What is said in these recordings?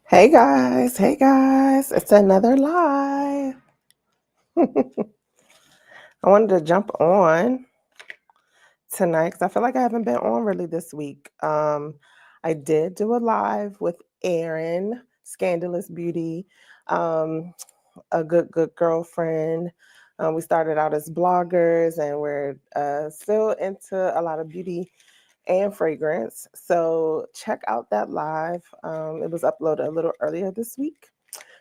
Hey guys, it's another live. I wanted to jump on tonight because I feel like I haven't been on really this week. I did do a live with Erin, Scandalous Beauty, a good girlfriend. We started out as bloggers and we're still into a lot of beauty and fragrance. So check out that live. It was uploaded a little earlier this week.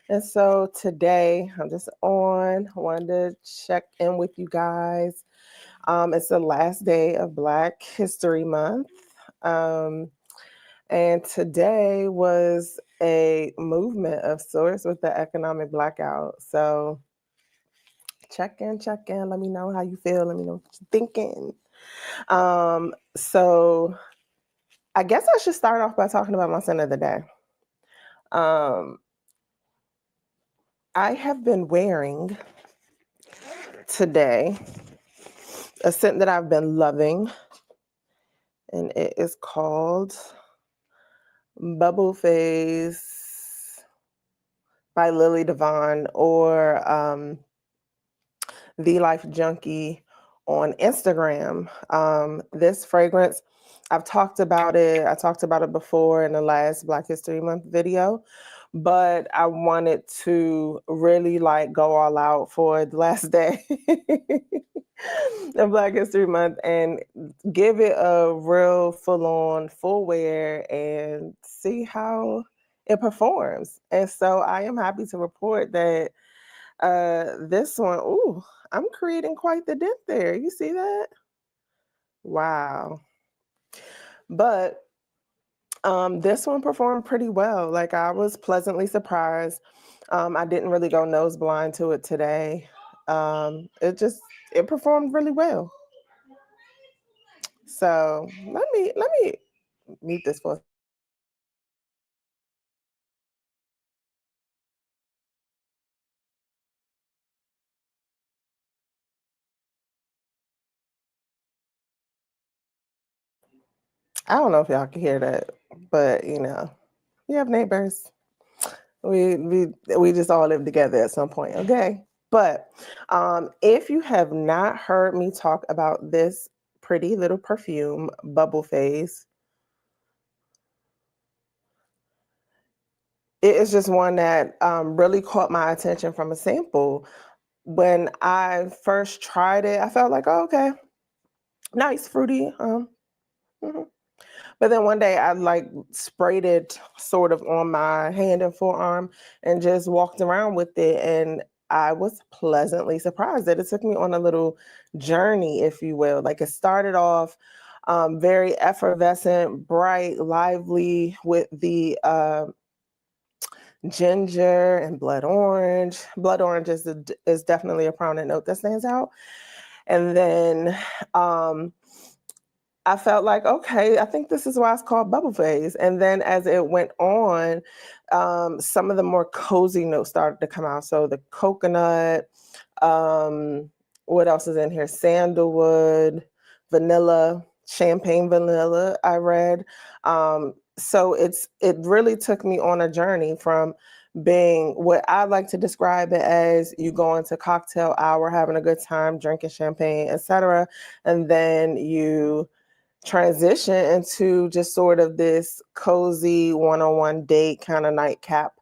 And so today I'm just on, wanted to check in with you guys. It's the last day of Black History Month. Um, and today was a movement of sorts with the economic blackout. So check in. Let me know how you feel. Let me know what you're thinking. So I guess I should start off by talking about my scent of the day. I have been wearing today a scent that I've been loving, and it is called Bubble Phase by Lily Davon, or The Life Junkie on Instagram. This fragrance, I've talked about it. I talked about it before in the last Black History Month video, but I wanted to really like go all out for the last day of Black History Month and give it a real full-on full wear and see how it performs. And so I am happy to report that this one, ooh, I'm creating quite the dent there. You see that? Wow. But this one performed pretty well. Like, I was pleasantly surprised. I didn't really go nose blind to it today. It performed really well. So let me mute this for. I don't know if y'all can hear that, but you have neighbors. We just all live together at some point, okay? But if you have not heard me talk about this pretty little perfume, Bubble Phase, it is just one that really caught my attention from a sample. When I first tried it, I felt like, oh, okay, nice, fruity. Mhm. But then one day I like sprayed it sort of on my hand and forearm and just walked around with it. And I was pleasantly surprised that it took me on a little journey, if you will. Like, it started off very effervescent, bright, lively with the ginger and blood orange. Blood orange is definitely a prominent note that stands out. And then I felt like, okay, I think this is why it's called Bubble Phase. And then as it went on, some of the more cozy notes started to come out. So the coconut, what else is in here? Sandalwood, vanilla, champagne vanilla, I read. So it really took me on a journey from being what I like to describe it as: you go into cocktail hour, having a good time, drinking champagne, etc. And then you transition into just sort of this cozy one-on-one date kind of nightcap.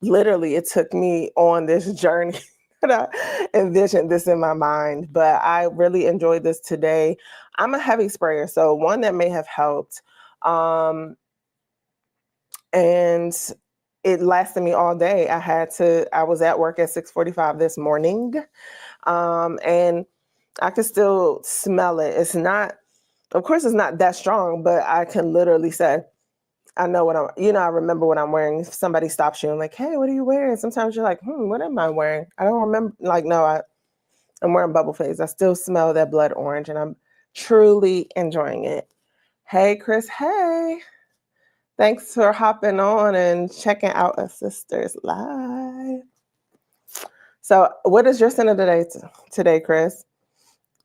Literally, it took me on this journey that I envisioned this in my mind, but I really enjoyed this today. I'm a heavy sprayer, so one that may have helped. And it lasted me all day. I was at work at 6:45 this morning, and I could still smell it. It's not, of course, it's not that strong, but I can literally say, I know what I remember what I'm wearing. If somebody stops you and like, hey, what are you wearing? Sometimes you're like, what am I wearing? I don't remember. Like, no, I'm wearing Bubble Phase. I still smell that blood orange and I'm truly enjoying it. Hey, Chris. Hey. Thanks for hopping on and checking out a sister's live. So, what is your scent of the day today, Chris?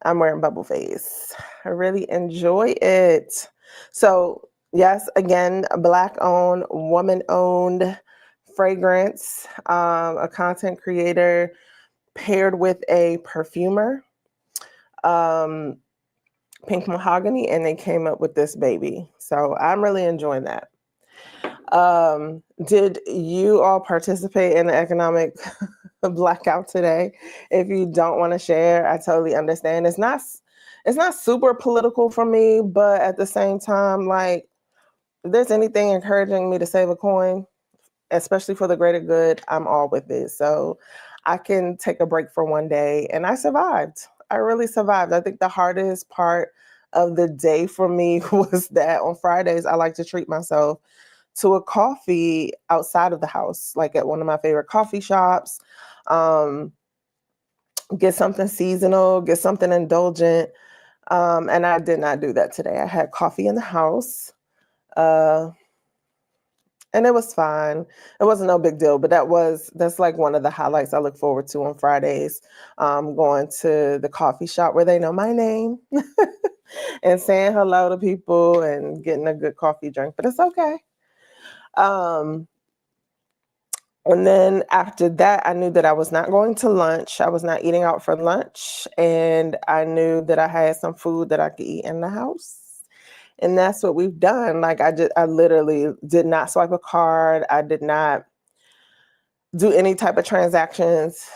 I'm wearing Bubble Phase. I really enjoy it. So Yes, again, a Black-owned, woman-owned fragrance, a content creator paired with a perfumer, um, Pink Mahogany, and they came up with this baby. So I'm really enjoying that. Did you all participate in the economic blackout today? If you don't want to share, I totally understand. It's not super political for me, but at the same time, like, if there's anything encouraging me to save a coin, especially for the greater good, I'm all with it. So I can take a break for one day, and I survived. I really survived. I think the hardest part of the day for me was that on Fridays, I like to treat myself to a coffee outside of the house, like at one of my favorite coffee shops. Um, get something seasonal, get something indulgent. And I did not do that today. I had coffee in the house. And it was fine. It wasn't no big deal, but that's like one of the highlights I look forward to on Fridays. Going to the coffee shop where they know my name and saying hello to people and getting a good coffee drink, but it's okay. And then after that, I knew that I was not going to lunch. I was not eating out for lunch. And I knew that I had some food that I could eat in the house. And that's what we've done. Like I literally did not swipe a card. I did not do any type of transactions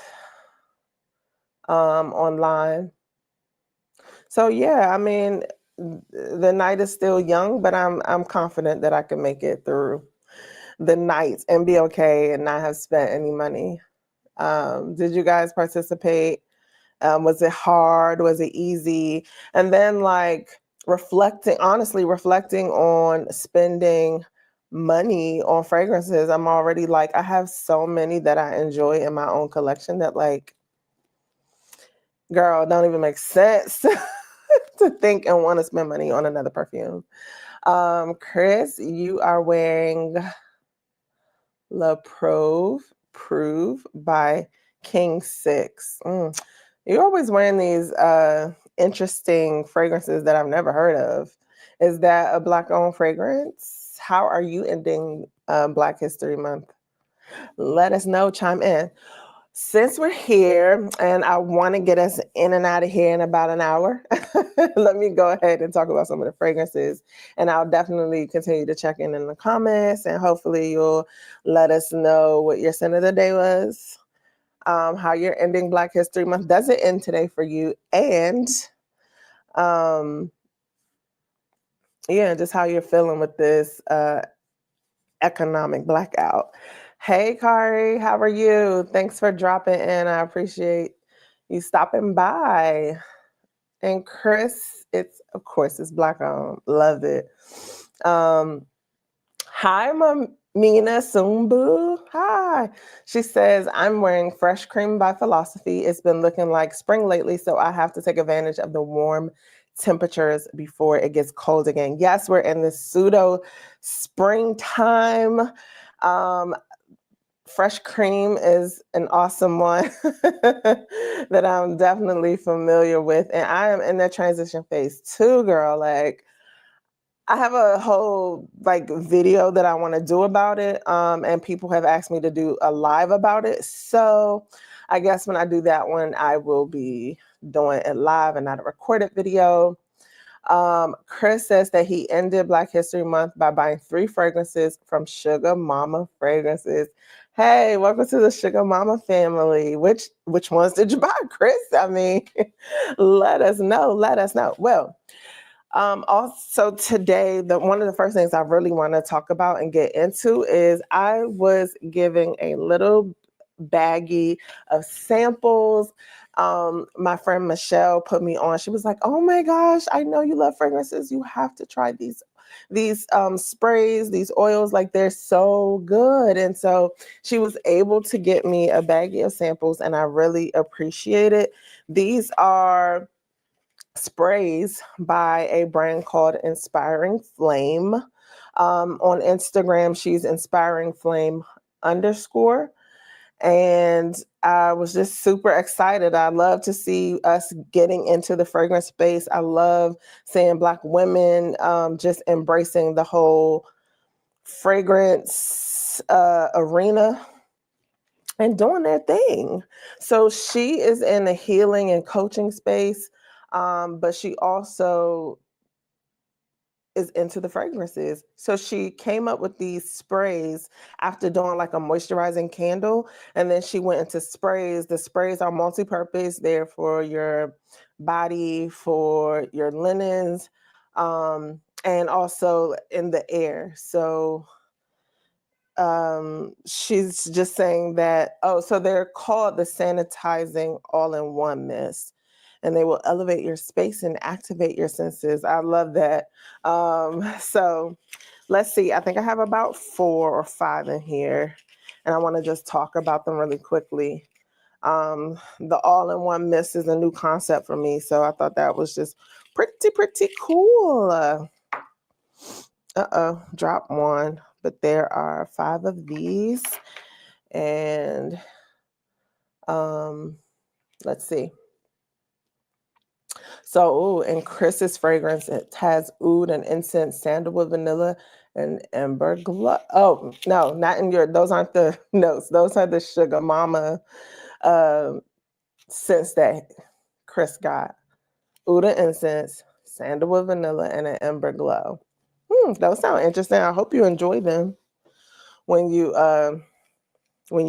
online. So yeah, I mean, the night is still young, but I'm confident that I can make it through the night and be okay and not have spent any money. Did you guys participate? Was it hard? Was it easy? And then like honestly reflecting on spending money on fragrances, I'm already like, I have so many that I enjoy in my own collection that like, girl, don't even make sense to think and want to spend money on another perfume. Chris, you are wearing La Prove by King 6. You're always wearing these interesting fragrances that I've never heard of. Is that a Black-owned fragrance? How are you ending Black History Month? Let us know, chime in. Since we're here and I want to get us in and out of here in about an hour, let me go ahead and talk about some of the fragrances. And I'll definitely continue to check in the comments, and hopefully you'll let us know what your scent of the day was, how you're ending Black History Month. Does it end today for you? And just how you're feeling with this economic blackout. Hey, Kari, how are you? Thanks for dropping in. I appreciate you stopping by. And Chris, of course it's Black owned. Love it. Hi, Mamina Sumbu. Hi. She says, I'm wearing Fresh Cream by Philosophy. It's been looking like spring lately, so I have to take advantage of the warm temperatures before it gets cold again. Yes, we're in this pseudo springtime. Fresh Cream is an awesome one that I'm definitely familiar with. And I am in the transition phase too, girl. Like, I have a whole like video that I want to do about it. And people have asked me to do a live about it. So I guess when I do that one, I will be doing it live and not a recorded video. Chris says that he ended Black History Month by buying 3 fragrances from Sugar Mama Fragrances. Hey, welcome to the Sugar Mama family. Which ones did you buy, Chris? I mean, let us know. Let us know. Well, also today, one of the first things I really want to talk about and get into is I was giving a little baggie of samples. My friend Michelle put me on. She was like, "Oh my gosh, I know you love fragrances. You have to try these sprays, these oils. Like, they're so good." And so she was able to get me a baggie of samples, and I really appreciate it. These are sprays by a brand called Inspiring Flame. On Instagram, she's Inspiring Flame _. And I was just super excited. I love to see us getting into the fragrance space. I love seeing Black women just embracing the whole fragrance arena and doing their thing. So she is in the healing and coaching space, but she also is into the fragrances. So she came up with these sprays after doing like a moisturizing candle. And then she went into sprays. The sprays are multi-purpose. They're for your body, for your linens, and also in the air. So she's just saying that, so they're called the sanitizing all-in-one mist, and they will elevate your space and activate your senses. I love that. So let's see, I think I have about 4 or 5 in here, and I want to just talk about them really quickly. The all-in-one mist is a new concept for me, so I thought that was just pretty cool. Drop one. But there are 5 of these, and let's see. So, in Chris's fragrance, it has oud and incense, sandalwood, vanilla, and amber glow. Oh no, not in your. Those aren't the notes. Those are the sugar mama scents that Chris got. Oud and incense, sandalwood, vanilla, and an amber glow. Those sound interesting. I hope you enjoy them when you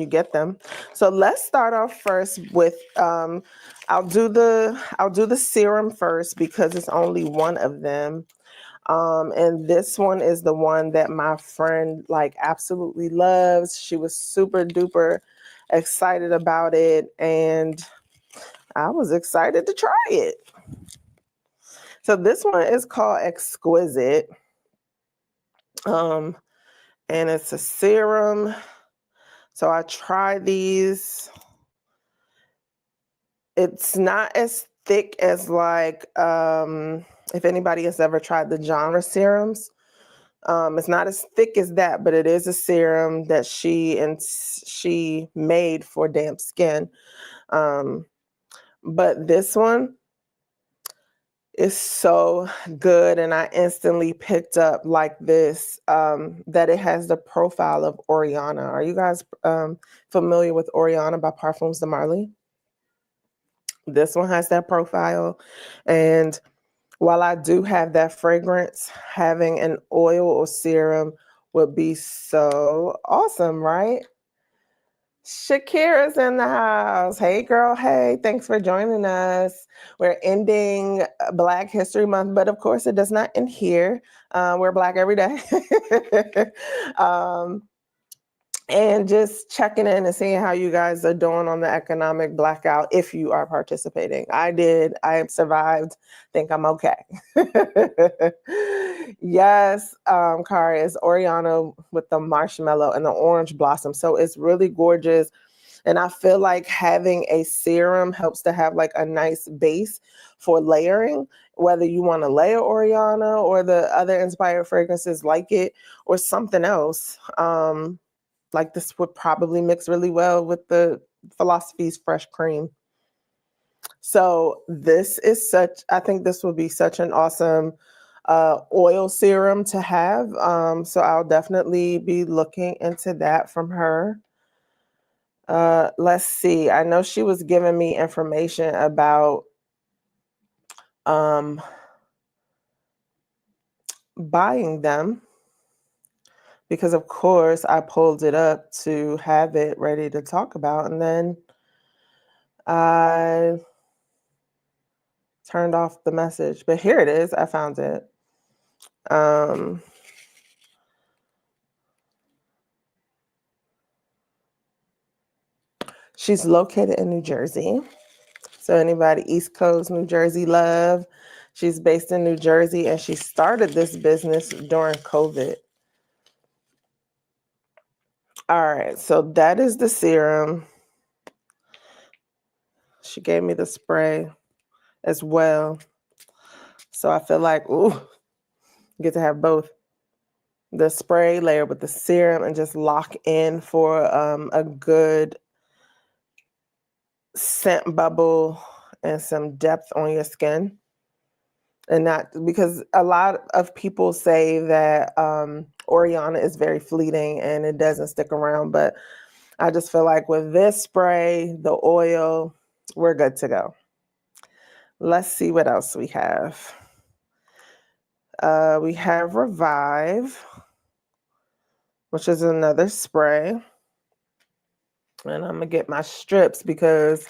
get them. So let's start off first with I'll do the serum first because it's only one of them. And this one is the one that my friend like absolutely loves. She was super duper excited about it, and I was excited to try it. So this one is called Exquisite. And it's a serum. So I tried these. It's not as thick as like if anybody has ever tried the genre serums. It's not as thick as that, but it is a serum that she made for damp skin. But this one is so good, and I instantly picked up like this that it has the profile of Oriana. Are you guys familiar with Oriana by Parfums de Marly? This one has that profile, and while I do have that fragrance, having an oil or serum would be so awesome, right? Shakira's in the house. Hey, girl. Hey, thanks for joining us. We're ending Black History Month, but of course, it does not end here. We're Black every day. And just checking in and seeing how you guys are doing on the economic blackout if you are participating. I did. I survived. Think I'm okay. Yes, Kari, is Oriana with the marshmallow and the orange blossom. So it's really gorgeous. And I feel like having a serum helps to have like a nice base for layering, whether you want to layer Oriana or the other inspired fragrances like it or something else. Like this would probably mix really well with the Philosophy's Fresh Cream. So I think this would be such an awesome oil serum to have. So I'll definitely be looking into that from her. Let's see. I know she was giving me information about buying them because, of course, I pulled it up to have it ready to talk about, and then I turned off the message. But here it is. I found it. She's located in New Jersey. So anybody East Coast, New Jersey love. She's based in New Jersey, and she started this business during COVID. All right, so that is the serum. She gave me the spray as well. So I feel like, get to have both. The spray layer with the serum and just lock in for a good scent bubble and some depth on your skin. And not because a lot of people say that Oriana is very fleeting and it doesn't stick around. But I just feel like with this spray, the oil, we're good to go. Let's see what else we have. We have Revive, which is another spray. And I'm going to get my strips because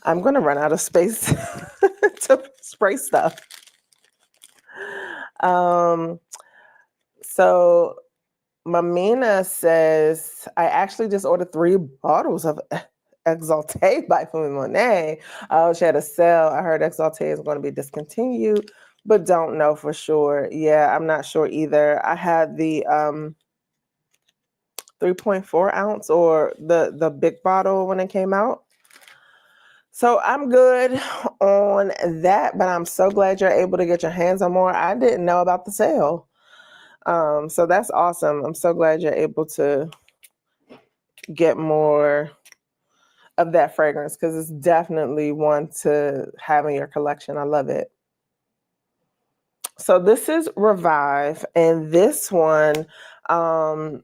I'm going to run out of space to spray stuff. So Mamina says, I actually just ordered 3 bottles of Exalté by Forvr Mood. Oh, she had a sale. I heard Exalté is going to be discontinued, but don't know for sure. Yeah, I'm not sure either. I had the 3.4 ounce or the big bottle when it came out. So I'm good on that, but I'm so glad you're able to get your hands on more. I didn't know about the sale. So that's awesome. I'm so glad you're able to get more of that fragrance because it's definitely one to have in your collection. I love it. So this is Revive, and this one, I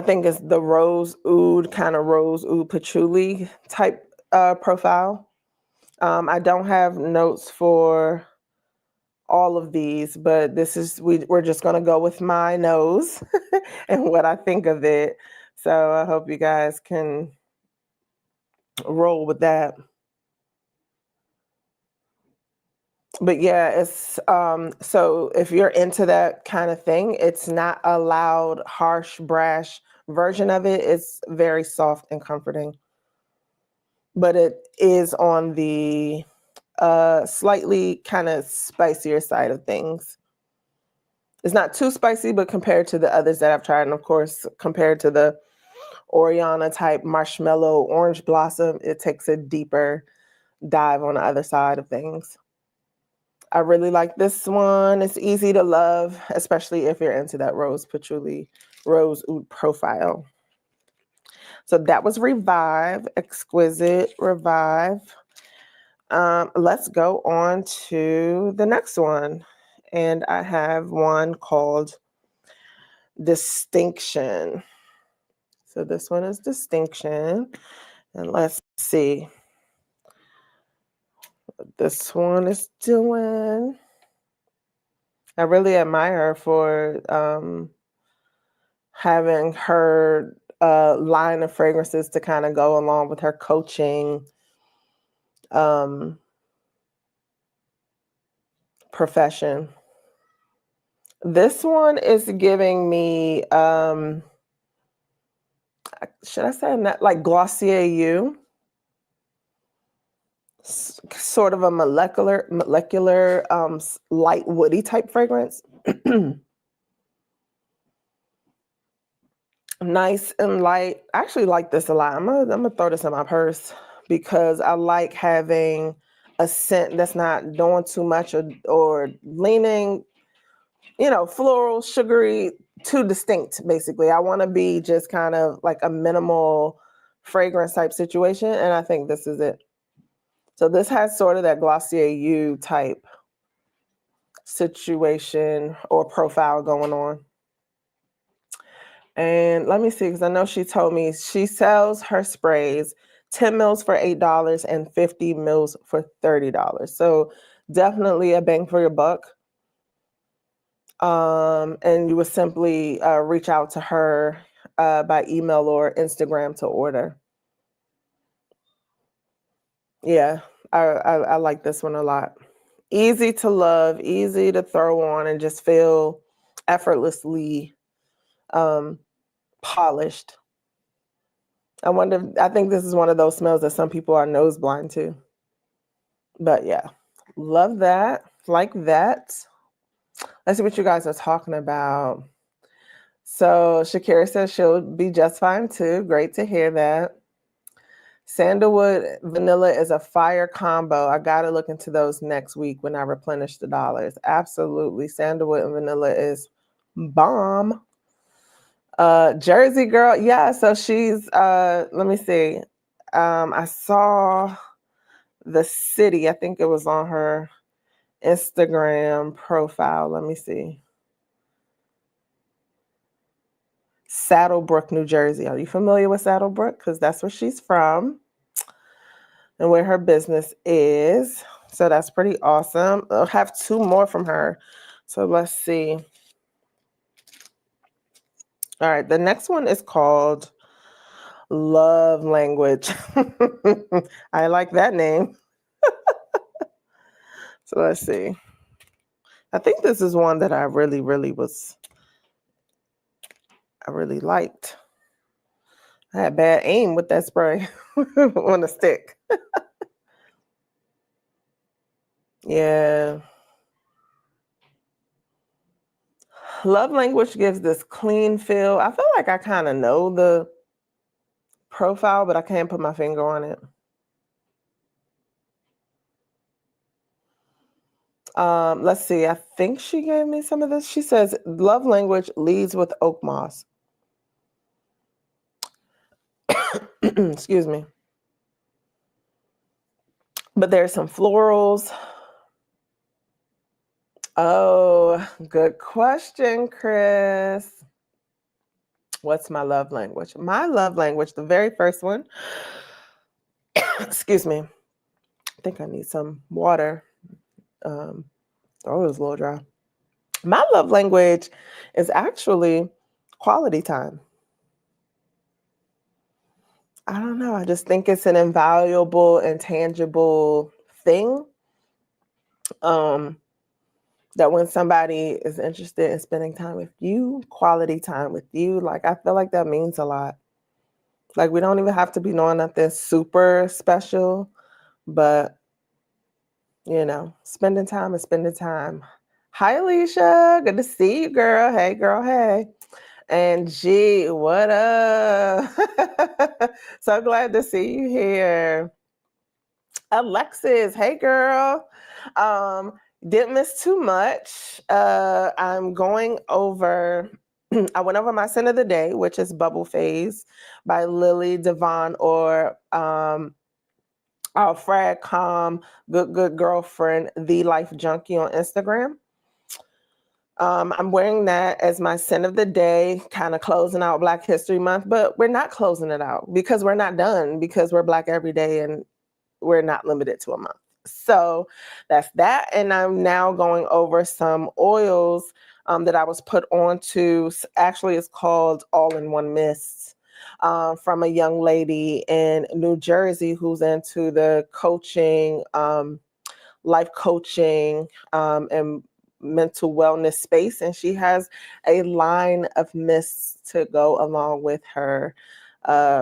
think it's the rose oud, kind of rose oud patchouli type profile. I don't have notes for all of these, but this is, we're just going to go with my nose and what I think of it. So I hope you guys can roll with that. But yeah, it's so if you're into that kind of thing, it's not a loud, harsh, brash version of it. It's very soft and comforting. But it is on the slightly kind of spicier side of things. It's not too spicy, but compared to the others that I've tried, and of course, compared to the Oriana type marshmallow orange blossom, it takes a deeper dive on the other side of things. I really like this one. It's easy to love, especially if you're into that rose patchouli, rose oud profile. So that was Revive, Exquisite Revive. Let's go on to the next one. And I have one called Distinction. So this one is Distinction. And let's see what this one is doing. I really admire her for having her line of fragrances to kind of go along with her coaching profession. This one is giving me, should I say that, like Glossier You? Sort of a molecular, light woody type fragrance. Nice and light. I actually like this a lot. I'm gonna throw this in my purse because I like having a scent that's not doing too much or leaning, floral, sugary, too distinct, basically. I want to be just kind of like a minimal fragrance type situation, and I think this is it. So this has sort of that Glossier You type situation or profile going on. And let me see, because I know she told me she sells her sprays 10 mils for $8 and 50 mils for $30. So definitely a bang for your buck. And you would simply reach out to her by email or Instagram to order. Yeah, I like this one a lot. Easy to love, easy to throw on and just feel effortlessly polished. I think this is one of those smells that some people are nose blind to. But yeah, love that, like that. Let's see what you guys are talking about. So Shakira says she'll be just fine too. Great to hear that. Sandalwood vanilla is a fire combo. I got to look into those next week when I replenish the dollars. Absolutely. Sandalwood and vanilla is bomb. Jersey girl. Yeah. So she's, let me see. I saw the city. I think it was on her Instagram profile. Let me see. Saddlebrook, New Jersey. Are you familiar with Saddlebrook? Because that's where she's from and where her business is. So that's pretty awesome. I'll have 2 more from her. So let's see. All right, the next one is called Love Language. I like that name. So let's see. I think this is one that I really liked. I had bad aim with that spray on the stick. Yeah. Love Language gives this clean feel. I feel like I kind of know the profile, but I can't put my finger on it. Let's see. I think she gave me some of this. She says, Love Language leads with oak moss. Excuse me. But there's some florals. Oh, good question, Chris. What's my love language? My love language, the very first one, excuse me. I think I need some water. Oh, it was a little dry. My love language is actually quality time. I don't know. I just think it's an invaluable and tangible thing. That when somebody is interested in spending time with you, quality time with you, like I feel like that means a lot. Like we don't even have to be doing nothing super special, but you know, spending time is spending time. Hi, Alicia. Good to see you, girl. Hey, girl. Hey. And G, what up? So glad to see you here. Alexis, hey, girl. Didn't miss too much. I'm going over, I went over my scent of the day, which is Bubble Phase by Lily, Davon, or our frag calm, good girlfriend, The Life Junkie on Instagram. I'm wearing that as my scent of the day, kind of closing out Black History Month, but we're not closing it out because we're not done, because we're Black every day and we're not limited to a month. So that's that. And I'm now going over some oils that I was put onto. Actually, it's called All-in-One Mist from a young lady in New Jersey who's into the coaching, life coaching, and mental wellness space. And she has a line of mists to go along with her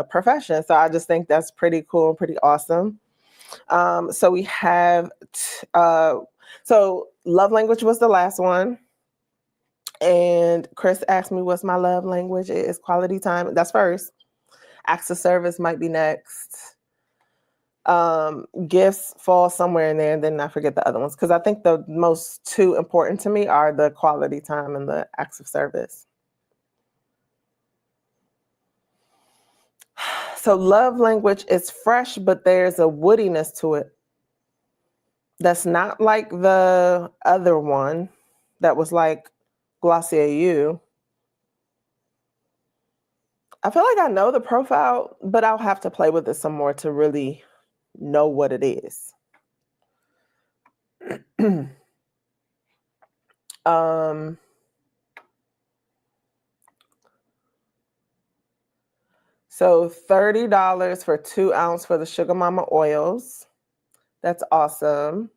profession. So I just think that's pretty cool and pretty awesome. So we have, so love language was the last one. And Chris asked me, what's my love language? It is quality time. That's first. Acts of service might be next. Gifts fall somewhere in there, and then I forget the other ones, because I think the most 2 important to me are the quality time and the acts of service. So love language is fresh, but there's a woodiness to it that's not like the other one that was like Glossier You. I feel like I know the profile, but I'll have to play with it some more to really know what it is. So $30 for 2 ounce for the Sugar Mama oils. That's awesome.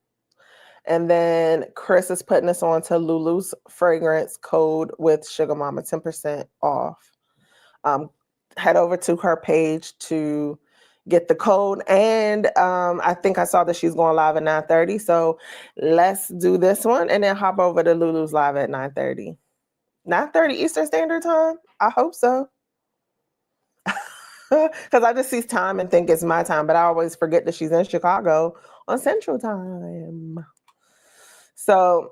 And then Chris is putting us on to Lulu's fragrance code with Sugar Mama, 10% off. Head over to her page to get the code. And I think I saw that she's going live at 9:30. So let's do this one and then hop over to Lulu's live at 9:30. 9:30 Eastern Standard Time? I hope so. Because I just see time and think it's my time, but I always forget that she's in Chicago on Central Time. So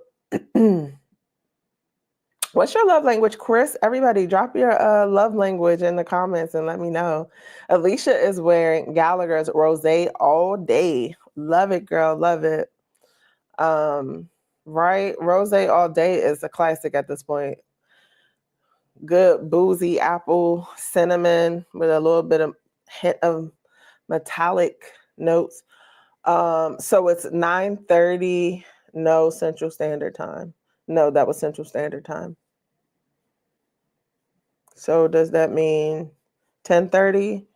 What's your love language, Chris? Everybody, drop your love language in the comments and let me know. Alicia is wearing Gallagher's Rosé all day. Love it, girl. Love it. Right? Rosé all day is a classic at this point. Good boozy apple, cinnamon with a little bit of hint of metallic notes. So it's 9:30. No, Central Standard Time. No, that was Central Standard Time. So does that mean 10:30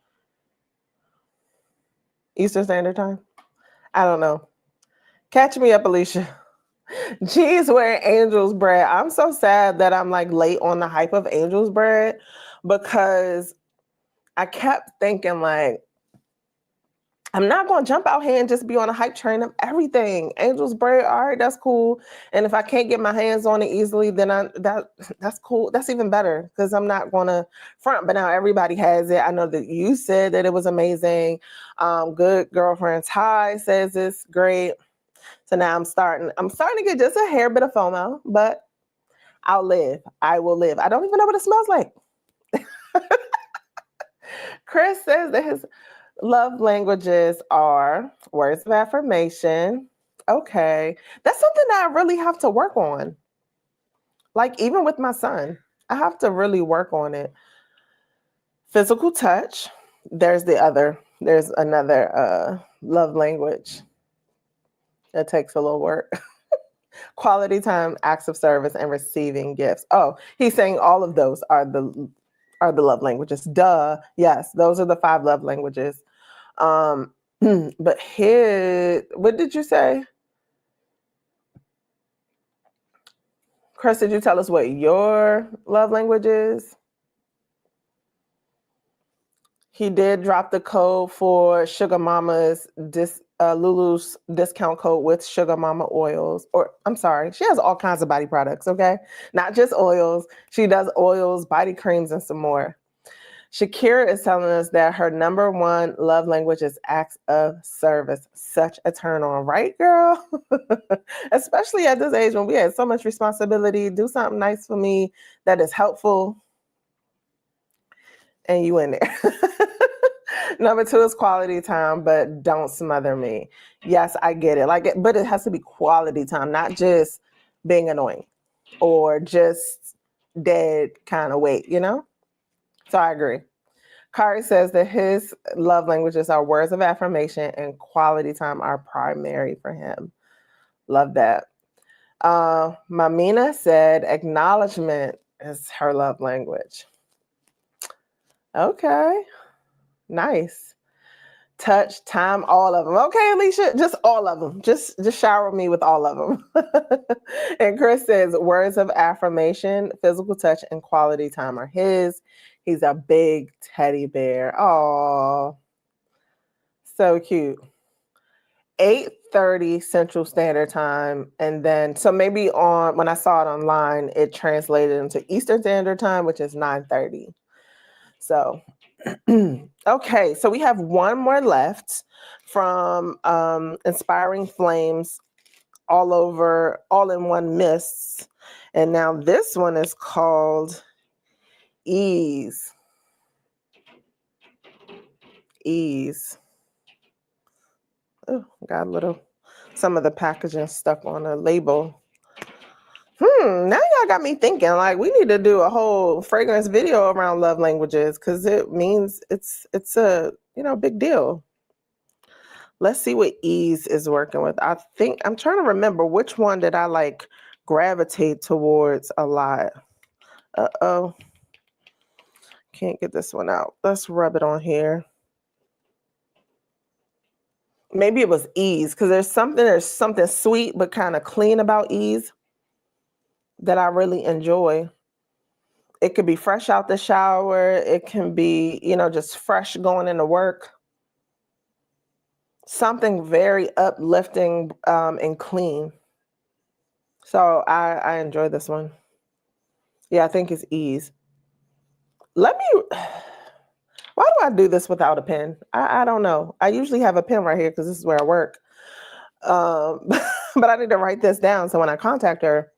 Eastern Standard Time? I don't know. Catch me up, Alicia. G's wearing Angel's bread. I'm so sad that I'm like late on the hype of Angel's bread because I kept thinking like, I'm not going to jump out here and just be on a hype train of everything. Angel's bread, all right, that's cool. And if I can't get my hands on it easily, then that's cool. That's even better because I'm not going to front. But now everybody has it. I know that you said that it was amazing. Good Girlfriend Ty says it's great. So now I'm starting to get just a hair bit of FOMO, but I'll live. I will live. I don't even know what it smells like. Chris says that his love languages are words of affirmation. Okay. That's something that I really have to work on. Like even with my son, I have to really work on it. Physical touch. There's another love language that takes a little work. Quality time, acts of service, and receiving gifts. Oh, he's saying all of those are the love languages. Duh. Yes, those are the 5 love languages. But what did you say? Chris, did you tell us what your love language is? He did drop the code for Sugar Mama's Lulu's discount code with Sugar Mama oils. Or I'm sorry, she has all kinds of body products, okay? Not just oils. She does oils, body creams, and some more. Shakira is telling us that her number 1 love language is acts of service. Such a turn on, right, girl? Especially at this age when we had so much responsibility. Do something nice for me that is helpful. And you in there. Number 2 is quality time, but don't smother me. Yes, I get it. But it has to be quality time, not just being annoying or just dead kind of weight, you know? So I agree. Kari says that his love languages are words of affirmation and quality time are primary for him. Love that. Mamina said acknowledgement is her love language. Okay. Nice. Touch, time, all of them. Okay, Alicia, just all of them. Just shower me with all of them. And Chris says words of affirmation, physical touch, and quality time are his. He's a big teddy bear. Oh, so cute. 8:30 Central Standard Time. And then, so maybe when I saw it online, it translated into Eastern Standard Time, which is 9:30. So, okay. So we have one more left from Inspiring Flames all in one mists. And now this one is called Ease. Oh, got some of the packaging stuck on a label. Now y'all got me thinking like we need to do a whole fragrance video around love languages because it means it's a big deal. Let's see what Ease is working with. I think I'm trying to remember which one did I like gravitate towards a lot. Uh-oh. Can't get this one out. Let's rub it on here. Maybe it was Ease because there's something sweet but kind of clean about Ease that I really enjoy. It could be fresh out the shower. It can be, just fresh going into work. Something very uplifting and clean. So I enjoy this one. Yeah, I think it's Ease. Why do I do this without a pen? I don't know. I usually have a pen right here because this is where I work. But I need to write this down so when I contact her,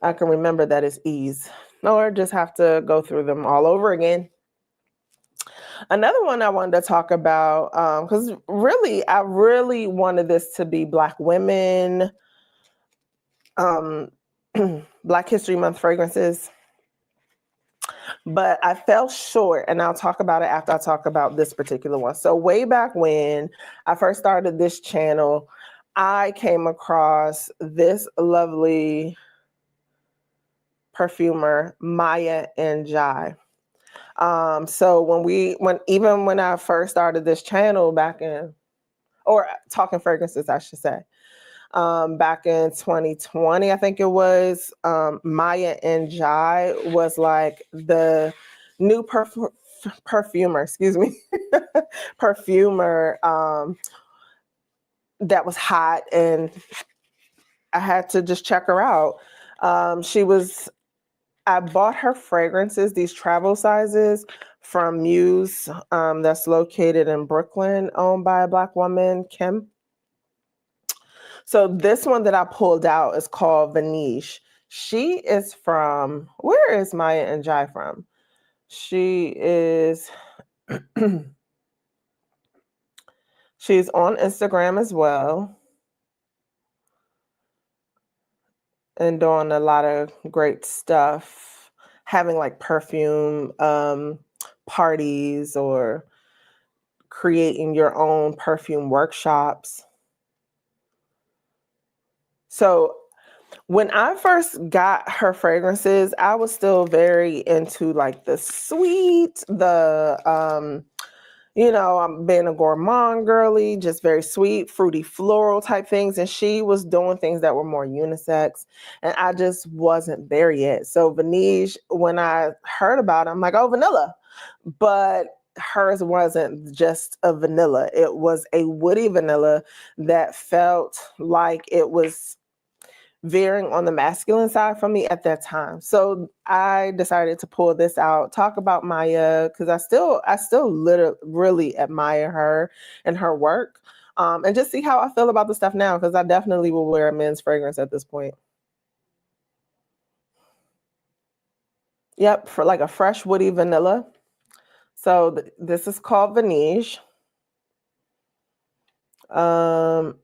I can remember that it's ease, or just have to go through them all over again. Another one I wanted to talk about, because really, I really wanted this to be Black women, Black History Month fragrances, but I fell short, and I'll talk about it after I talk about this particular one. So way back when I first started this channel, I came across this lovely perfumer, Maya and Jai. So when I first started this channel back in, or talking fragrances, I should say, back in 2020, I think it was, Maya and Jai was like the new perfumer, excuse me, perfumer that was hot, and I had to just check her out. I bought her fragrances, these travel sizes from Muse, that's located in Brooklyn, owned by a Black woman, Kim. So this one that I pulled out is called Vanish. She is from, where is Maya and Jai from? She is, she's on Instagram as well, and doing a lot of great stuff, having like perfume parties or creating your own perfume workshops. So when I first got her fragrances, I was still very into like the sweet, I'm being a gourmand girly, just very sweet, fruity, floral type things. And she was doing things that were more unisex, and I just wasn't there yet. So Vanish, when I heard about it, I'm like, oh, vanilla. But hers wasn't just a vanilla. It was a woody vanilla that felt like it was veering on the masculine side for me at that time. So I decided to pull this out, talk about Maya, because I still literally really admire her and her work, and just see how I feel about the stuff now, because I definitely will wear a men's fragrance at this point. Yep, for like a fresh woody vanilla. So this is called Vanish. Um,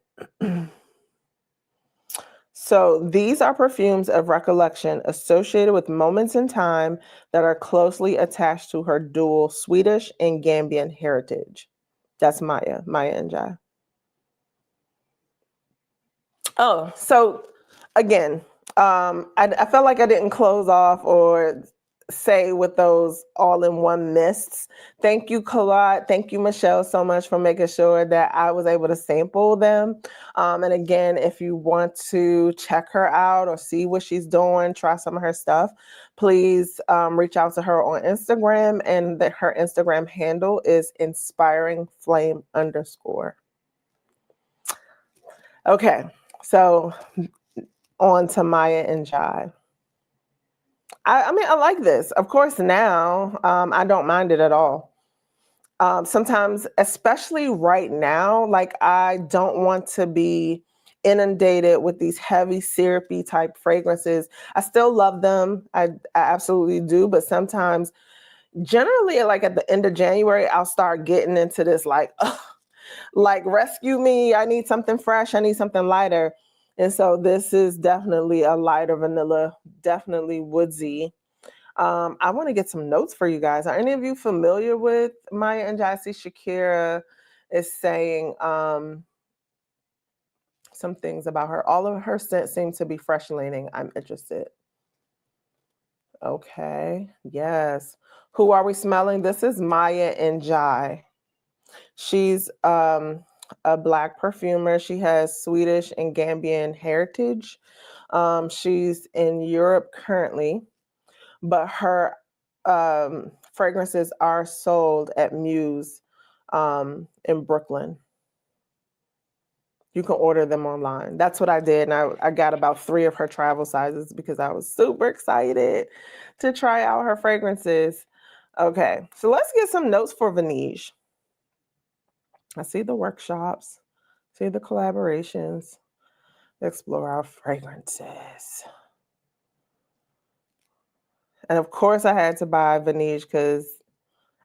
So these are perfumes of recollection associated with moments in time that are closely attached to her dual Swedish and Gambian heritage. That's Maya and Jai. Oh, so again, I felt like I didn't close off or say with those all-in-one mists. Thank you, Colette. Thank you, Michelle, so much for making sure that I was able to sample them. And again, if you want to check her out or see what she's doing, try some of her stuff, please reach out to her on Instagram, and her Instagram handle is inspiringflame_. Okay, so on to Maya and Jai. I mean, I like this. Of course, now I don't mind it at all. Sometimes, especially right now, like I don't want to be inundated with these heavy syrupy type fragrances. I still love them. I absolutely do. But sometimes, generally, like at the end of January, I'll start getting into this like, ugh, like rescue me. I need something fresh. I need something lighter. And so this is definitely a lighter vanilla, definitely woodsy. I want to get some notes for you guys. Are any of you familiar with Maya and Jai? Shakira is saying some things about her. All of her scents seem to be fresh leaning. I'm interested. Okay, yes. Who are we smelling? This is Maya and Jai. She's a Black perfumer. She has Swedish and Gambian heritage. She's in Europe currently, but her fragrances are sold at Muse in Brooklyn. You can order them online. That's what I did. And I got about 3 of her travel sizes because I was super excited to try out her fragrances. Okay, so let's get some notes for Vanish. I see the workshops, see the collaborations, explore our fragrances. And of course I had to buy Vanille because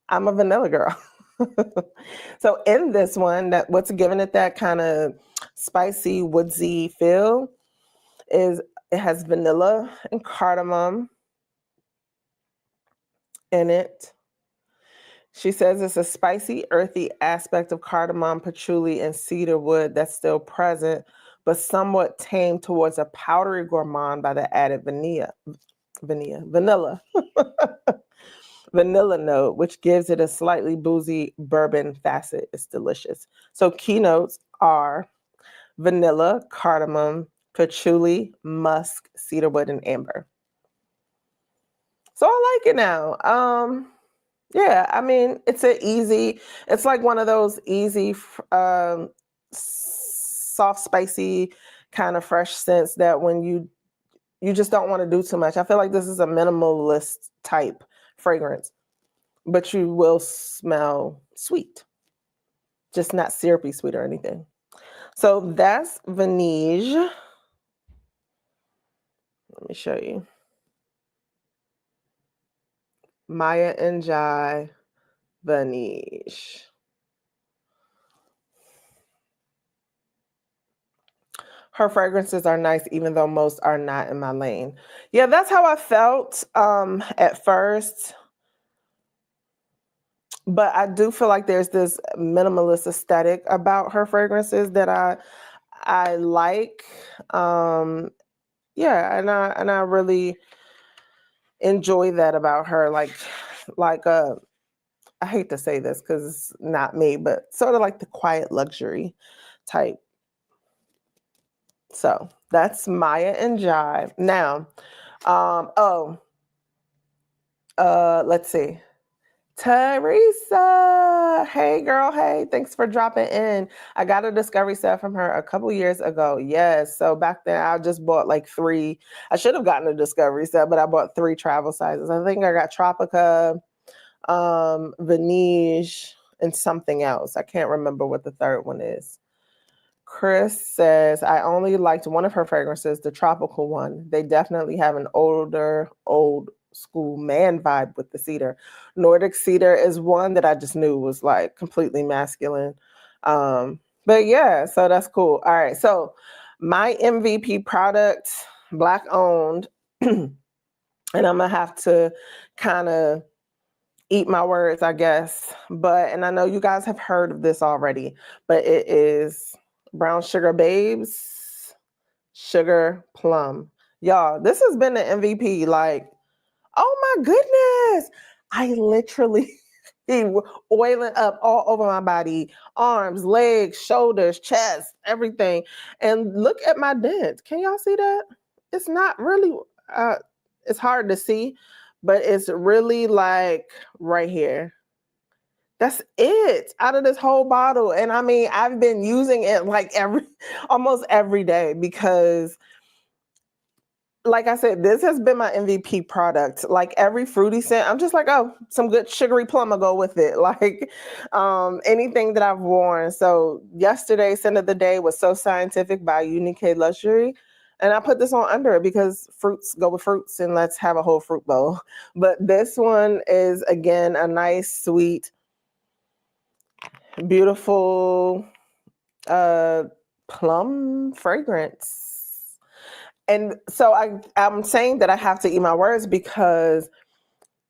I'm a vanilla girl. So in this one, that what's giving it that kind of spicy, woodsy feel is it has vanilla and cardamom in it. She says it's a spicy, earthy aspect of cardamom, patchouli, and cedar wood that's still present, but somewhat tame towards a powdery gourmand by the added vanilla vanilla note, which gives it a slightly boozy bourbon facet. It's delicious. So keynotes are vanilla, cardamom, patchouli, musk, cedarwood, and amber. So I like it now. Yeah, I mean, it's like one of those easy, soft, spicy, kind of fresh scents that when you just don't want to do too much. I feel like this is a minimalist type fragrance, but you will smell sweet, just not syrupy sweet or anything. So that's Vanille. Let me show you. Maya and Jai Vanish. Her fragrances are nice, even though most are not in my lane. Yeah, that's how I felt at first. But I do feel like there's this minimalist aesthetic about her fragrances that I like. Yeah, and I really enjoy that about her. Like I hate to say this because it's not me, but sort of like the quiet luxury type. So that's Maya and Jai. Now, let's see. Teresa, hey girl, hey, thanks for dropping in. I got a discovery set from her a couple years ago. Yes, so back then I just bought like 3. I should have gotten a discovery set, but I bought 3 travel sizes. I think I got Tropica, Venige, and something else. I can't remember what the third one is. Chris says, I only liked one of her fragrances, the tropical one. They definitely have an old school man vibe with the cedar. Nordic cedar is one that I just knew was like completely masculine. But yeah, so that's cool. All right, so my MVP product, Black owned, and I'm gonna have to kind of eat my words, I guess. And I know you guys have heard of this already, but it is Brown Sugar Babes Sugar Plum. Y'all, this has been the MVP. Like, oh my goodness. I literally oiling up all over my body, arms, legs, shoulders, chest, everything. And look at my dent. Can y'all see that? It's not really, it's hard to see, but it's really like right here. That's it out of this whole bottle. And I mean, I've been using it like almost every day because like I said, this has been my MVP product. Like every fruity scent, I'm just like, oh, some good sugary plum will go with it. Like anything that I've worn. So yesterday's scent of the day was So Scientific by Unique Luxury. And I put this on under it because fruits go with fruits and let's have a whole fruit bowl. But this one is, again, a nice, sweet, beautiful plum fragrance. And so I'm saying that I have to eat my words because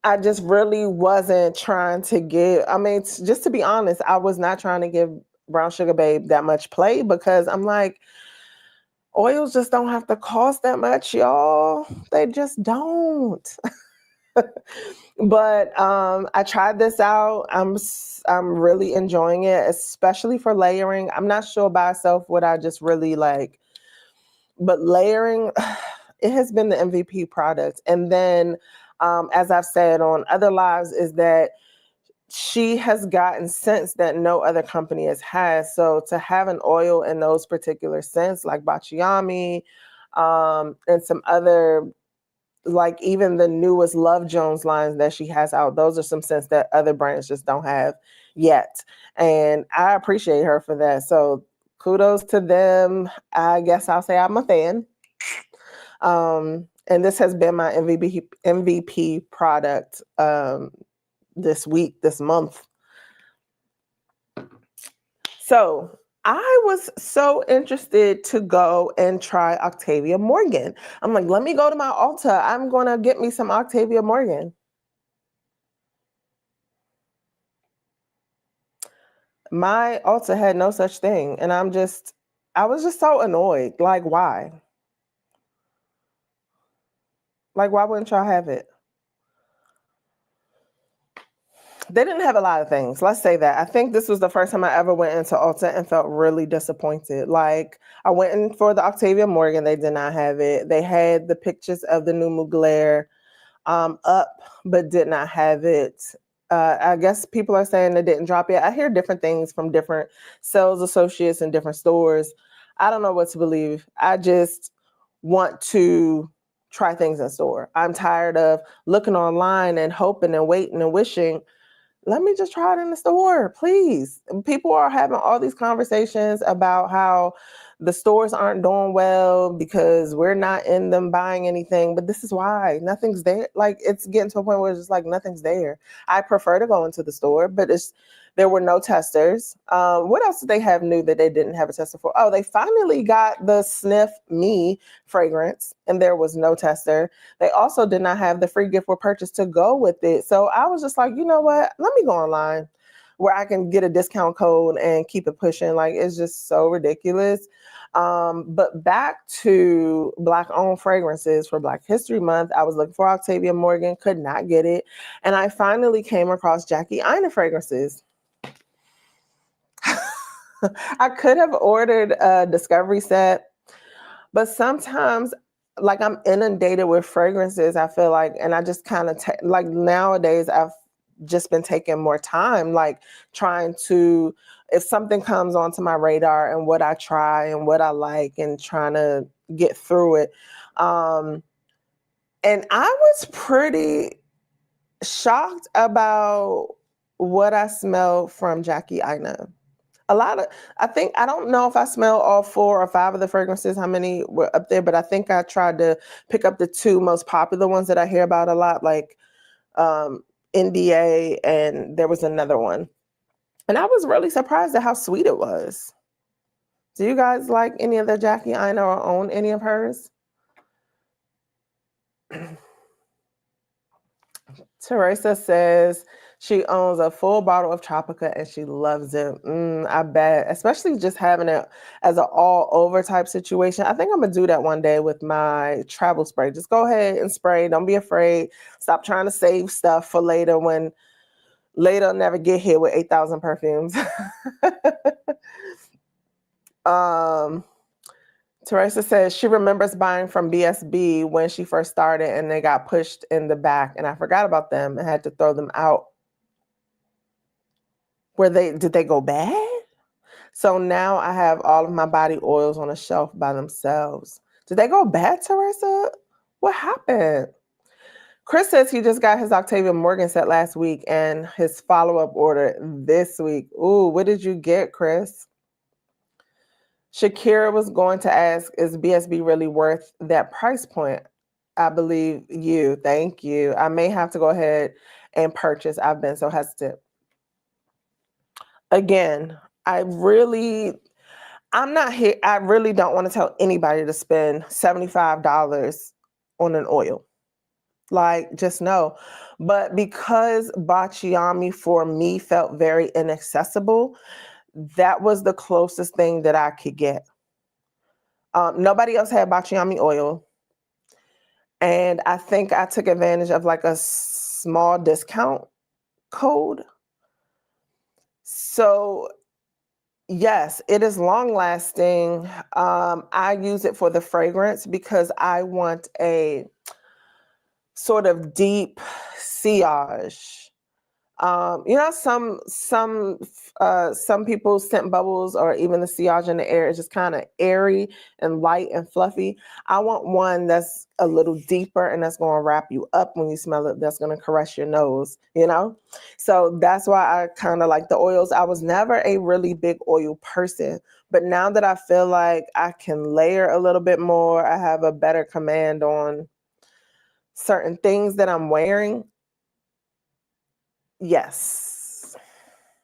I just really wasn't trying to give, I mean, just to be honest, I was not trying to give Brown Sugar Babe that much play because I'm like, oils just don't have to cost that much, y'all. They just don't. But I tried this out. I'm really enjoying it, especially for layering. I'm not sure by itself what I just really like, but layering, it has been the MVP product. And then, as I've said on other lives, is that she has gotten scents that no other company has had. So to have an oil in those particular scents, like Bacciami, and some other, like even the newest Love Jones lines that she has out, those are some scents that other brands just don't have yet. And I appreciate her for that. So kudos to them. I guess I'll say I'm a fan. And this has been my MVP product this week, this month. So I was so interested to go and try Octavia Morgan. I'm like, let me go to my Ulta. I'm going to get me some Octavia Morgan. My Ulta had no such thing. And I was just so annoyed. Like, why? Like, why wouldn't y'all have it? They didn't have a lot of things. Let's say that. I think this was the first time I ever went into Ulta and felt really disappointed. Like, I went in for the Octavia Morgan. They did not have it. They had the pictures of the new Mugler up, but did not have it. I guess people are saying they didn't drop it. I hear different things from different sales associates in different stores. I don't know what to believe. I just want to try things in store. I'm tired of looking online and hoping and waiting and wishing. Let me just try it in the store, please. People are having all these conversations about how the stores aren't doing well because we're not in them buying anything, but this is why nothing's there. Like, it's getting to a point where it's just like nothing's there. I prefer to go into the store, but there were no testers. What else did they have new that they didn't have a tester for? Oh, they finally got the Sniff Me fragrance, and there was no tester. They also did not have the free gift for purchase to go with it. So I was just like, you know what? Let me go online where I can get a discount code and keep it pushing. Like, it's just so ridiculous. But back to Black-owned fragrances for Black History Month, I was looking for Octavia Morgan, could not get it. And I finally came across Jackie Aina fragrances. I could have ordered a discovery set, but sometimes, like, I'm inundated with fragrances, I feel like, and I just kind of, like, nowadays, I've just been taking more time, like, trying to, if something comes onto my radar and what I try and what I like and trying to get through it. And I was pretty shocked about what I smelled from Jackie Aina. I don't know if I smell all 4 or 5 of the fragrances, how many were up there, but I think I tried to pick up the 2 most popular ones that I hear about a lot, like NDA, and there was another one. And I was really surprised at how sweet it was. Do you guys like any of the Jackie Aina or own any of hers? Teresa says she owns a full bottle of Tropica and she loves it. I bet, especially just having it as an all over type situation. I think I'm gonna do that one day with my travel spray. Just go ahead and spray. Don't be afraid. Stop trying to save stuff for later when later I'll never get here with 8,000 perfumes. Teresa says she remembers buying from BSB when she first started and they got pushed in the back and I forgot about them and had to throw them out. Did they go bad? So now I have all of my body oils on a shelf by themselves. Did they go bad, Teresa? What happened? Chris says he just got his Octavia Morgan set last week and his follow-up order this week. Ooh, what did you get, Chris? Shakira was going to ask, is BSB really worth that price point? I believe you. Thank you. I may have to go ahead and purchase. I've been so hesitant. Again, I'm not here. I really don't want to tell anybody to spend $75 on an oil. Like, just no. But because Baciami for me felt very inaccessible, that was the closest thing that I could get. Nobody else had Baciami oil. And I think I took advantage of like a small discount code. So yes, it is long lasting. I use it for the fragrance because I want a sort of deep sillage. Some people's scent bubbles or even the sillage in the air is just kind of airy and light and fluffy. I want one that's a little deeper and that's going to wrap you up when you smell it. That's going to caress your nose, So that's why I kind of like the oils. I was never a really big oil person, but now that I feel like I can layer a little bit more, I have a better command on certain things that I'm wearing, yes.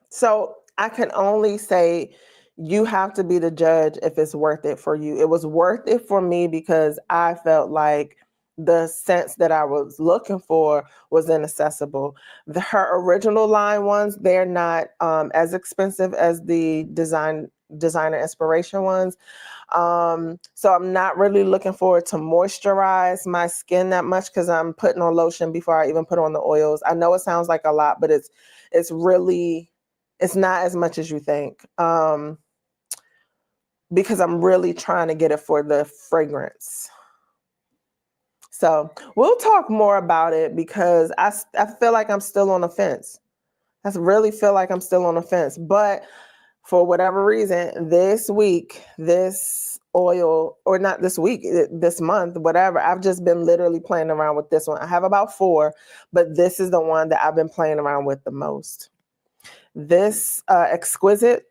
So I can only say you have to be the judge if it's worth it for you. It was worth it for me because I felt like the scents that I was looking for was inaccessible. Her original line ones, they're not as expensive as the designer inspiration ones. So I'm not really looking forward to moisturize my skin that much because I'm putting on lotion before I even put on the oils. I know it sounds like a lot, but it's really, it's not as much as you think. Because I'm really trying to get it for the fragrance. So we'll talk more about it because I feel like I'm still on the fence. I really feel like I'm still on the fence. But for whatever reason, this week, this oil, or not this week, this month, whatever, I've just been literally playing around with this one. I have about 4, but this is the one that I've been playing around with the most. This Exquisite,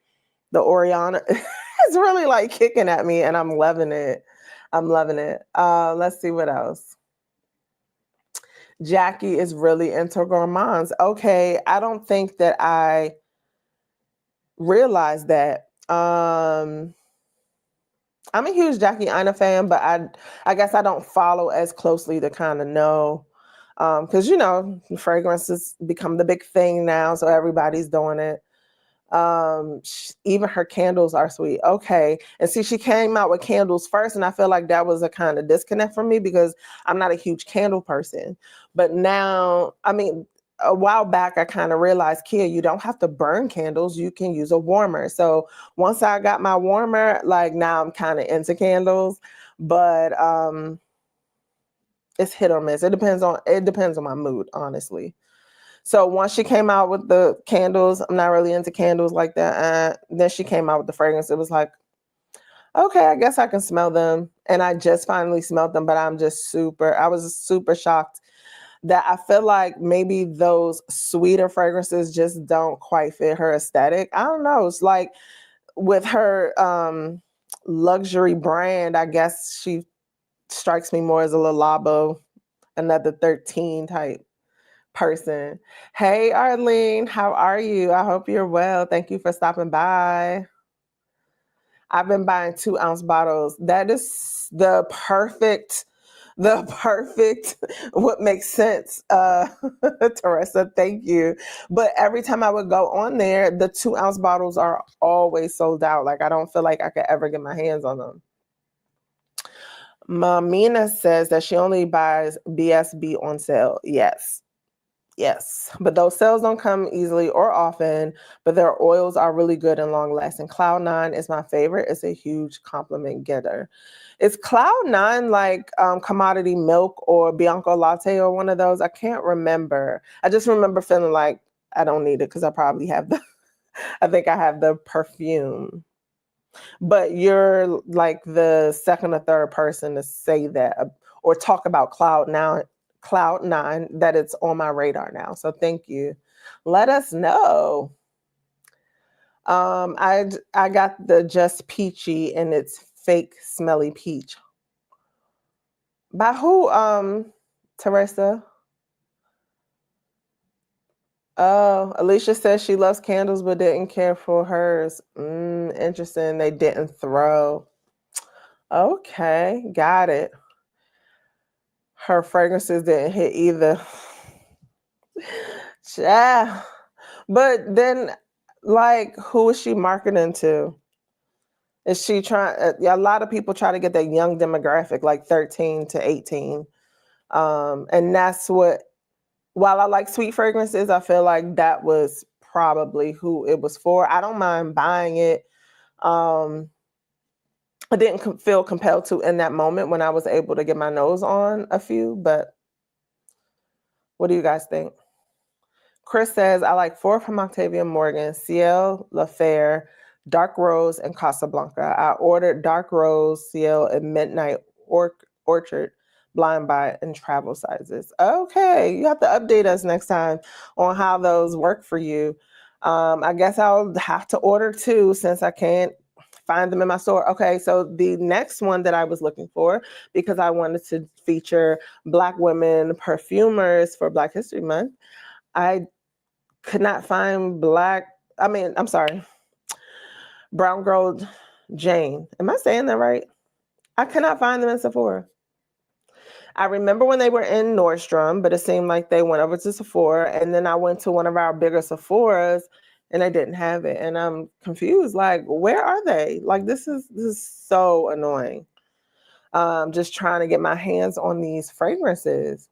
the Oriana, is really like kicking at me and I'm loving it. I'm loving it. Let's see what else. Jackie is really into gourmands. Okay, I don't think that I realized that. I'm a huge Jackie Aina fan, but I guess I don't follow as closely to kind of know. Because fragrances become the big thing now, so everybody's doing it. Even her candles are sweet. Okay. And see, she came out with candles first, and I feel like that was a kind of disconnect for me because I'm not a huge candle person. But now, I mean, a while back, I kind of realized, Kia, you don't have to burn candles. You can use a warmer. So once I got my warmer, like now I'm kind of into candles, but it's hit or miss. It depends on my mood, honestly. So once she came out with the candles, I'm not really into candles like that. Then she came out with the fragrance. It was like, okay, I guess I can smell them. And I just finally smelled them, but I was super shocked that I feel like maybe those sweeter fragrances just don't quite fit her aesthetic. I don't know. It's like with her luxury brand, I guess she strikes me more as a Le Labo, another 13 type person. Hey, Arlene, how are you? I hope you're well. Thank you for stopping by. I've been buying 2-ounce bottles. That is what makes sense. Teresa, thank you. But every time I would go on there, the 2-ounce bottles are always sold out. Like I don't feel like I could ever get my hands on them. Mamina says that she only buys BSB on sale. Yes, but those sales don't come easily or often, but their oils are really good and long lasting. Cloud9 is my favorite. It's a huge compliment getter. Is Cloud9 like Commodity Milk or Bianco Latte or one of those? I can't remember. I just remember feeling like I don't need it because I probably have I think I have the perfume. But you're like the second or third person to say that or talk about Cloud9 that it's on my radar now. So thank you. Let us know. I got the Just Peachy and it's fake smelly peach. By who, Teresa? Oh, Alicia says she loves candles but didn't care for hers. Interesting. They didn't throw. Okay, got it. Her fragrances didn't hit either. Yeah. But then, like, who is she marketing to? Is she trying? A lot of people try to get that young demographic, like 13 to 18. And that's what, while I like sweet fragrances, I feel like that was probably who it was for. I don't mind buying it. I didn't feel compelled to in that moment when I was able to get my nose on a few, but what do you guys think? Chris says, I like 4 from Octavia Morgan, Ciel, La Fer, Dark Rose, and Casablanca. I ordered Dark Rose, Ciel, and Midnight Orchard, Blind Buy, and travel sizes. Okay, you have to update us next time on how those work for you. I guess I'll have to order 2 since I can't find them in my store. Okay, so the next one that I was looking for, because I wanted to feature Black women perfumers for Black History Month, I could not find Brown Girl Jane. Am I saying that right? I could not find them in Sephora. I remember when they were in Nordstrom, but it seemed like they went over to Sephora, and then I went to one of our bigger Sephoras and they didn't have it. And I'm confused, like, where are they? Like, this is so annoying. Just trying to get my hands on these fragrances.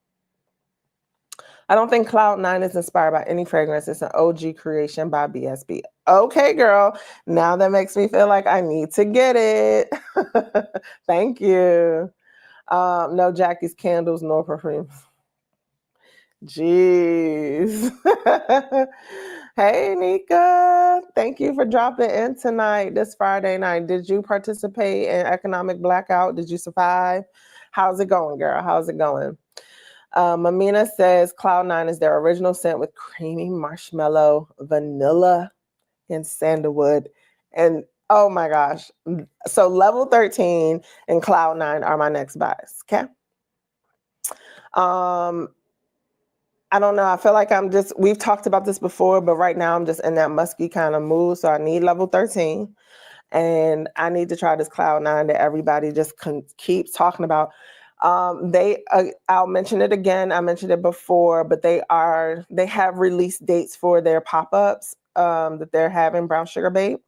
I don't think Cloud9 is inspired by any fragrance. It's an OG creation by BSB. Okay, girl. Now that makes me feel like I need to get it. Thank you. No Jackie's candles, nor perfumes. Jeez. Hey, Nika. Thank you for dropping in tonight, this Friday night. Did you participate in Economic Blackout? Did you survive? How's it going, girl? How's it going? Mamina says Cloud9 is their original scent with creamy marshmallow, vanilla, and sandalwood. And oh my gosh. So level 13 and Cloud9 are my next buys. Okay. I don't know. I feel like we've talked about this before, but right now I'm just in that musky kind of mood. So I need level 13 and I need to try this Cloud9 that everybody just keeps talking about. I'll mention it again. I mentioned it before, but they have release dates for their pop-ups that they're having, Brown Sugar Babe.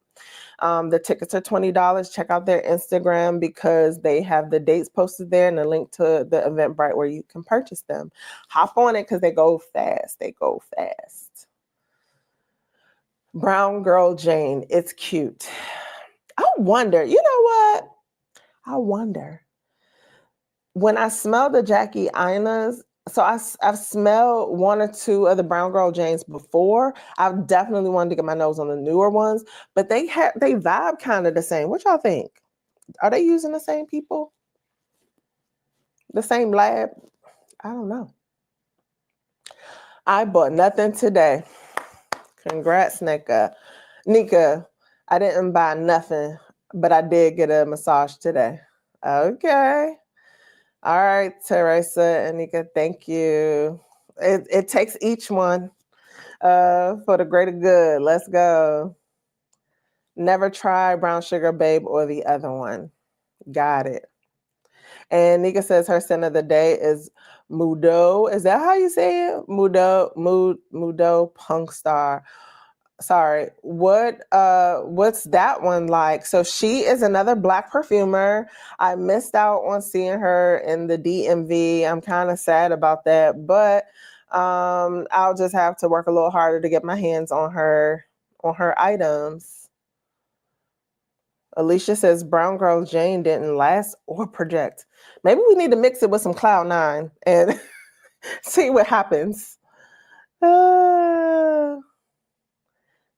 The tickets are $20. Check out their Instagram because they have the dates posted there and a link to the Eventbrite where you can purchase them. Hop on it because they go fast. They go fast. Brown Girl Jane. It's cute. I wonder, you know what? I wonder. When I smell the Jackie Ainas, so I've smelled one or two of the Brown Girl Janes before. I've definitely wanted to get my nose on the newer ones, but they vibe kind of the same. What y'all think? Are they using the same people? The same lab? I don't know. I bought nothing today. Congrats, Nika. I didn't buy nothing, but I did get a massage today. Okay. All right, Teresa and Nika, thank you. It takes each one for the greater good. Let's go. Never try Brown Sugar Babe or the other one. Got it. And Nika says her scent of the day is Mudo. Is that how you say it? Mudo Punk Star. Sorry, what's that one like? So she is another Black perfumer. I missed out on seeing her in the DMV. I'm kind of sad about that, but I'll just have to work a little harder to get my hands on her items. Alicia says Brown Girl Jane didn't last or project. Maybe we need to mix it with some Cloud9 and see what happens.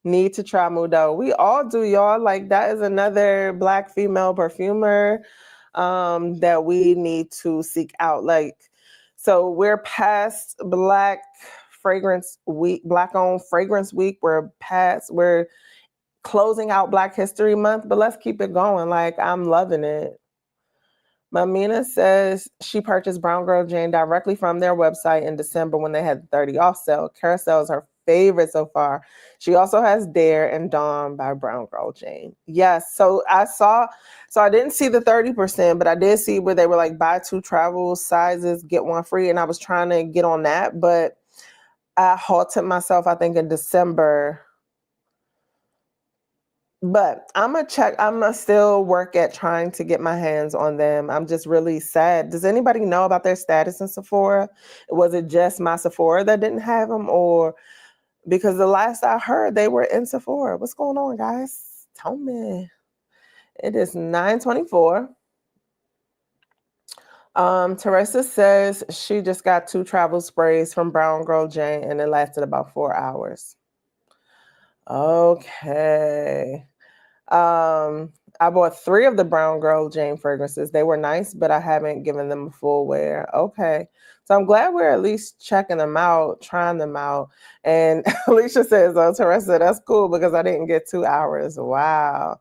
Need to try Mudo. We all do, y'all. Like, that is another Black female perfumer that we need to seek out. Like, so we're past Black Fragrance Week, Black-owned Fragrance Week. We're closing out Black History Month, but let's keep it going. Like, I'm loving it. Mamina says she purchased Brown Girl Jane directly from their website in December when they had the 30 off sale. Carousel is her favorite so far. She also has Dare and Dawn by Brown Girl Jane. Yes, so I didn't see the 30%, but I did see where they were like buy 2 travel sizes, get 1 free. And I was trying to get on that, but I halted myself, I think, in December. But I'm gonna still work at trying to get my hands on them. I'm just really sad. Does anybody know about their status in Sephora? Was it just my Sephora that didn't have them, or because the last I heard they were in Sephora? What's going on, guys? Tell me. It is 9:24. Teresa says she just got 2 travel sprays from Brown Girl Jane and it lasted about 4 hours. Okay. I bought 3 of the Brown Girl Jane fragrances. They were nice, but I haven't given them a full wear. Okay. So I'm glad we're at least checking them out, trying them out. And Alicia says, oh, Teresa, that's cool because I didn't get 2 hours. Wow.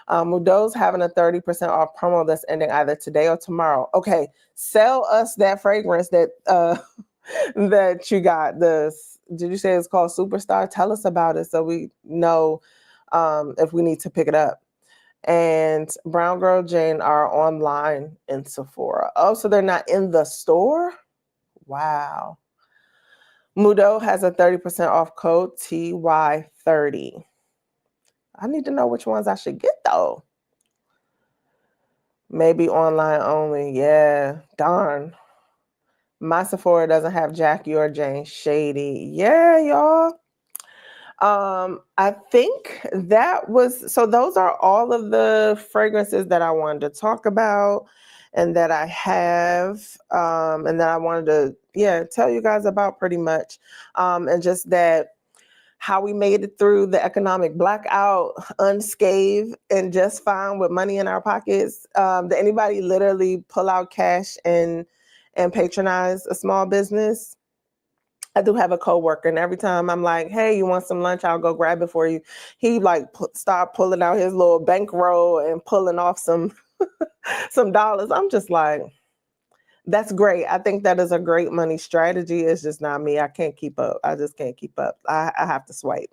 Mudo's having a 30% off promo that's ending either today or tomorrow. Okay, sell us that fragrance that that you got. Did you say it's called Superstar? Tell us about it so we know if we need to pick it up. And Brown Girl Jane are online in Sephora. Oh, so they're not in the store? Wow. Mudo has a 30% off code, TY30. I need to know which ones I should get though. Maybe online only. Yeah, darn. My Sephora doesn't have Jackie or Jane. Shady. Yeah, y'all. I think that was, so those are all of the fragrances that I wanted to talk about and that I have, and that I wanted to, tell you guys about pretty much. And just that how we made it through the economic blackout unscathed and just fine with money in our pockets. Did anybody literally pull out cash and patronize a small business? I do have a coworker, and every time I'm like, hey, you want some lunch? I'll go grab it for you. He like start pulling out his little bankroll and pulling off some some dollars. I'm just like, that's great. I think that is a great money strategy. It's just not me. I can't keep up. I just can't keep up. I have to swipe.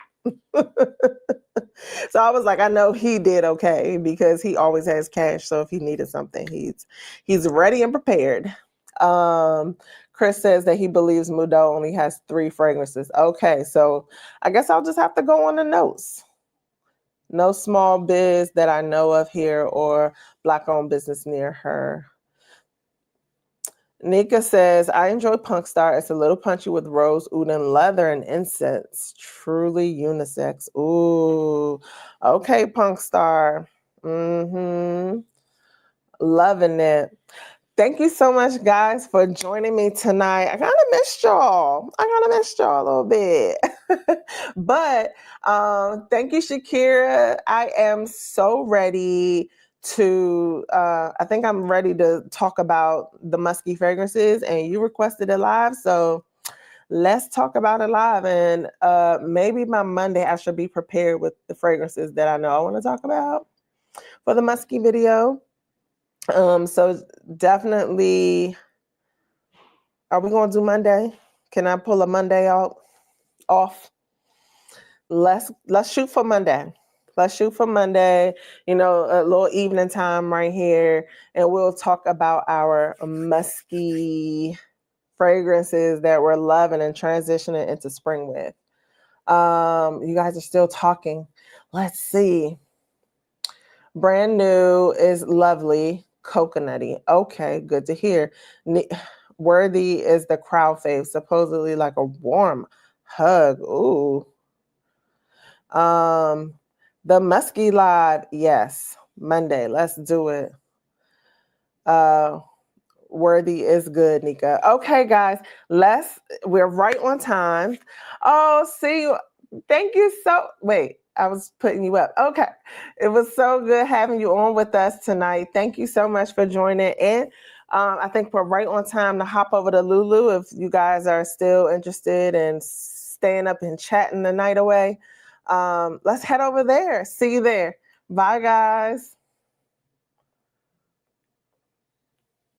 So I was like, I know he did okay because he always has cash. So if he needed something, he's ready and prepared. Chris says that he believes Mudo only has 3 fragrances. Okay, so I guess I'll just have to go on the notes. No small biz that I know of here or Black-owned business near her. Nika says, I enjoy Punk Star. It's a little punchy with rose, oud, and leather and incense. Truly unisex. Ooh. Okay, Punk Star. Loving it. Thank you so much, guys, for joining me tonight. I kind of missed y'all. A little bit. But thank you, Shakira. I am so ready to, I think I'm ready to talk about the musky fragrances, and you requested it live. So let's talk about it live. And maybe by Monday, I should be prepared with the fragrances that I know I want to talk about for the musky video. So definitely, are we going to do Monday? Can I pull a Monday off? Let's shoot for Monday. Let's shoot for Monday, a little evening time right here. And we'll talk about our musky fragrances that we're loving and transitioning into spring with. You guys are still talking. Let's see. Brand new is lovely. Coconutty. Okay, good to hear. Worthy is the crowd fave, supposedly like a warm hug. Ooh. The musky live, yes. Monday, let's do it. Worthy is good, Nika. Okay, guys, we're right on time. Oh, see you. Thank you wait, I was putting you up. Okay. It was so good having you on with us tonight. Thank you so much for joining in. I think we're right on time to hop over to Lulu if you guys are still interested in staying up and chatting the night away. Let's head over there. See you there. Bye, guys.